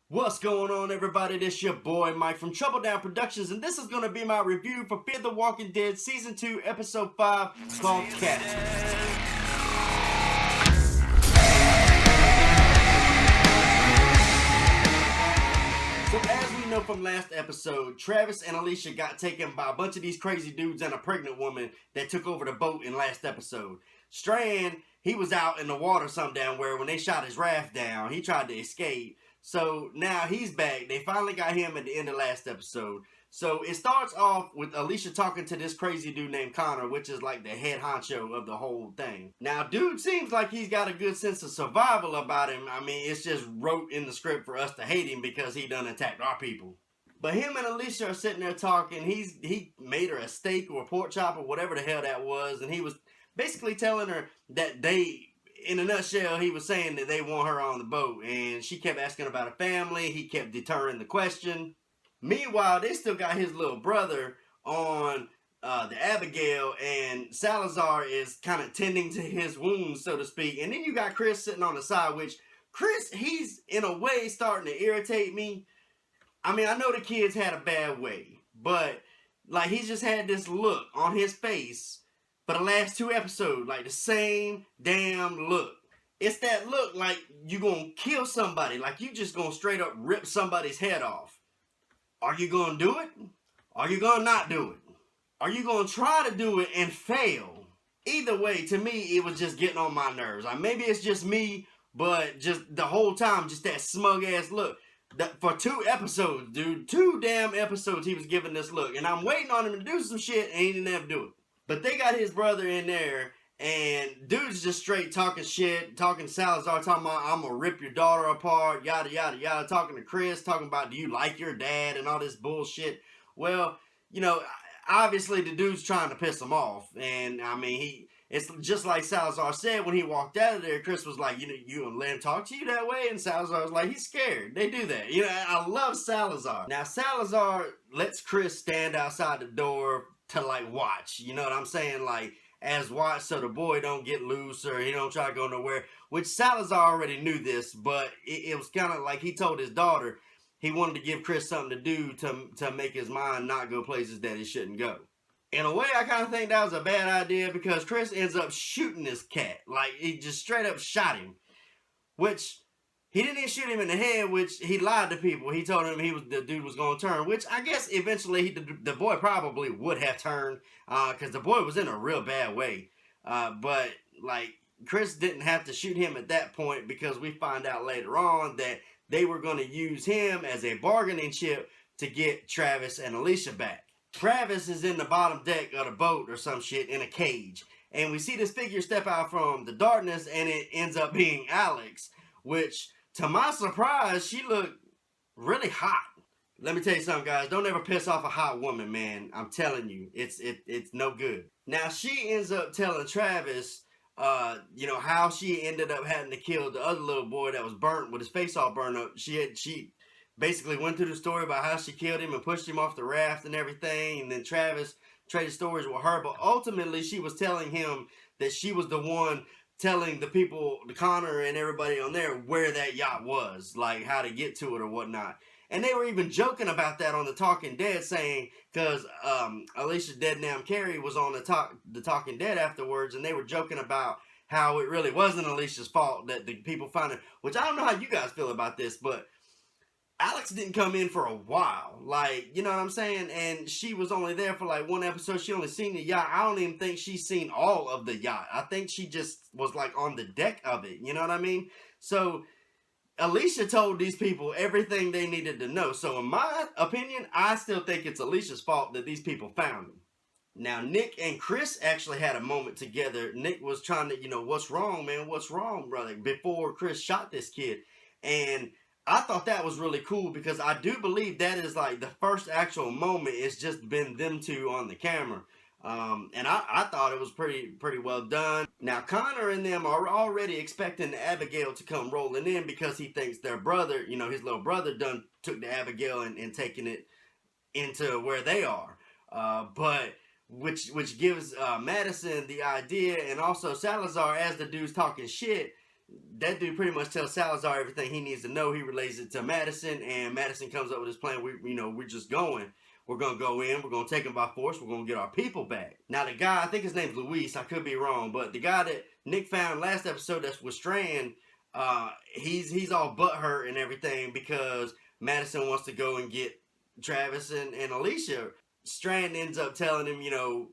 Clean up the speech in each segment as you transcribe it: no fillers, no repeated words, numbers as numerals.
What's going on, everybody? This your boy Mike from Trouble Down Productions, and this is going to be my review for Fear the Walking Dead Season 2, Episode 5, called Cat. So as we know from last episode, Travis and Alicia got taken by a bunch of these crazy dudes and a pregnant woman that took over the boat in last episode. Strand, he was out in the water some down where when they shot his raft down, he tried to escape. So now he's back. They finally got him at the end of last episode. So it starts off with Alicia talking to this crazy dude named Connor, which is like the head honcho of the whole thing. Now, dude seems like he's got a good sense of survival about him. I mean, it's just wrote in the script for us to hate him because he done attacked our people. But him and Alicia are sitting there talking. He made her a steak or a pork chop or whatever the hell that was, and he was basically telling her that in a nutshell, he was saying that they want her on the boat, and she kept asking about her family. He kept deterring the question. Meanwhile, they still got his little brother on the Abigail, and Salazar is kind of tending to his wounds, so to speak. And then you got Chris sitting on the side, which Chris, he's in a way starting to irritate me. I mean, I know the kids had a bad way, but like he's just had this look on his face for the last two episodes, like the same damn look. It's that look like you gonna kill somebody, like you just gonna straight up rip somebody's head off. Are you gonna do it? Are you gonna not do it? Are you gonna try to do it and fail? Either way, to me, it was just getting on my nerves. Like maybe it's just me, but just the whole time, just that smug ass look. For two episodes, dude, two damn episodes, he was giving this look, and I'm waiting on him to do some shit, and he didn't ever do it. But they got his brother in there, and dude's just straight talking shit, talking to Salazar, talking about, I'm gonna rip your daughter apart, yada, yada, yada, talking to Chris, talking about, do you like your dad, and all this bullshit. Well, you know, obviously the dude's trying to piss him off, and I mean, it's just like Salazar said when he walked out of there. Chris was like, you gonna let him talk to you that way? And Salazar was like, he's scared. They do that. You know, I love Salazar. Now, Salazar lets Chris stand outside the door to like watch. You know what I'm saying? Like, as watch so the boy don't get loose or he don't try to go nowhere. Which Salazar already knew this, but it was kind of like he told his daughter he wanted to give Chris something to do to make his mind not go places that it shouldn't go. In a way, I kind of think that was a bad idea because Chris ends up shooting this cat. Like, he just straight up shot him. Which, he didn't even shoot him in the head, which he lied to people. He told him the dude was going to turn, which I guess eventually the boy probably would have turned because the boy was in a real bad way. But, like, Chris didn't have to shoot him at that point because we find out later on that they were going to use him as a bargaining chip to get Travis and Alicia back. Travis is in the bottom deck of the boat or some shit in a cage. And we see this figure step out from the darkness and it ends up being Alex. Which, to my surprise, she looked really hot. Let me tell you something, guys. Don't ever piss off a hot woman, man. I'm telling you. It's no good. Now, she ends up telling Travis, how she ended up having to kill the other little boy that was burnt with his face all burned up. She basically went through the story about how she killed him and pushed him off the raft and everything. And then Travis traded stories with her. But ultimately, she was telling him that she was the one telling the people, the Connor and everybody on there, where that yacht was. Like, how to get to it or whatnot. And they were even joking about that on the Talking Dead, saying, because Alicia Dead Nam Carey was on the Talking Dead afterwards, and they were joking about how it really wasn't Alicia's fault that the people found her. Which I don't know how you guys feel about this, but Alex didn't come in for a while. Like, you know what I'm saying? And she was only there for like one episode. She only seen the yacht. I don't even think she's seen all of the yacht. I think she just was like on the deck of it. You know what I mean? So Alicia told these people everything they needed to know. So in my opinion, I still think it's Alicia's fault that these people found him. Now, Nick and Chris actually had a moment together. Nick was trying to, what's wrong, man? What's wrong, brother? Before Chris shot this kid. And I thought that was really cool because I do believe that is like the first actual moment. It's just been them two on the camera. And I thought it was pretty well done. Now, Connor and them are already expecting the Abigail to come rolling in because he thinks their brother, his little brother done took the Abigail and taken it into where they are. But which gives Madison the idea, and also Salazar, as the dude's talking shit, that dude pretty much tells Salazar everything he needs to know. He relays it to Madison, and Madison comes up with this plan. We're just going. We're gonna go in. We're gonna take him by force. We're gonna get our people back. Now the guy, I think his name's Louise. I could be wrong, but the guy that Nick found last episode that's with Strand, he's all butthurt and everything because Madison wants to go and get Travis and Alicia. Strand ends up telling him,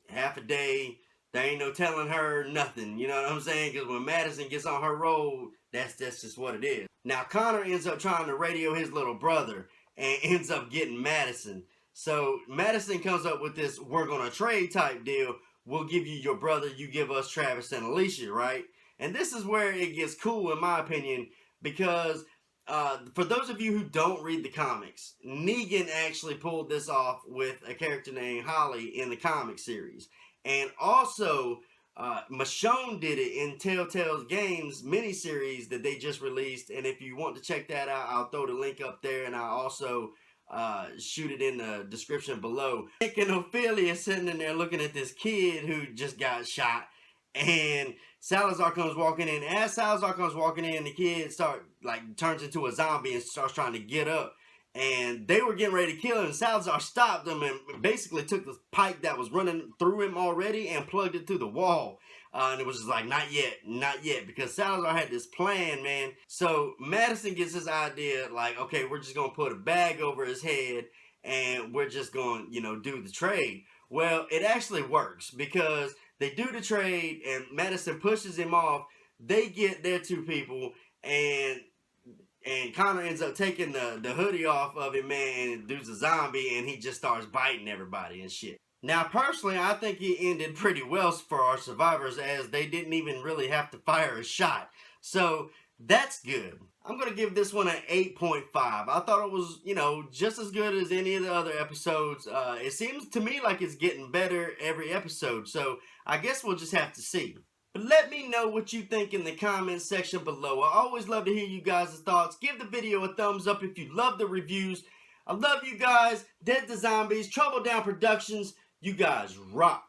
half a day. There ain't no telling her nothing. You know what I'm saying? Because when Madison gets on her road, that's just what it is. Now Connor ends up trying to radio his little brother and ends up getting Madison. So Madison comes up with this "we're gonna trade" type deal. We'll give you your brother, you give us Travis and Alicia, right? And this is where it gets cool, in my opinion, because for those of you who don't read the comics, Negan actually pulled this off with a character named Holly in the comic series. And also, Michonne did it in Telltale's Games miniseries that they just released. And if you want to check that out, I'll throw the link up there, and I'll also shoot it in the description below. Nick and Ophelia sitting in there looking at this kid who just got shot. And Salazar comes walking in. As Salazar comes walking in, the kid turns into a zombie and starts trying to get up. And they were getting ready to kill him, and Salazar stopped them and basically took the pipe that was running through him already and plugged it through the wall. And it was just like, not yet, because Salazar had this plan, man. So Madison gets this idea, like, okay, we're just going to put a bag over his head, and we're just going to, do the trade. Well, it actually works, because they do the trade, and Madison pushes him off. They get their two people, and Connor ends up taking the hoodie off of him, man, and dude's a zombie, and he just starts biting everybody and shit. Now, personally, I think it ended pretty well for our survivors, as they didn't even really have to fire a shot. So, that's good. I'm going to give this one an 8.5. I thought it was, just as good as any of the other episodes. It seems to me like it's getting better every episode, so I guess we'll just have to see. But let me know what you think in the comments section below. I always love to hear you guys' thoughts. Give the video a thumbs up if you love the reviews. I love you guys. Dead to Zombies, Trouble Down Productions. You guys rock.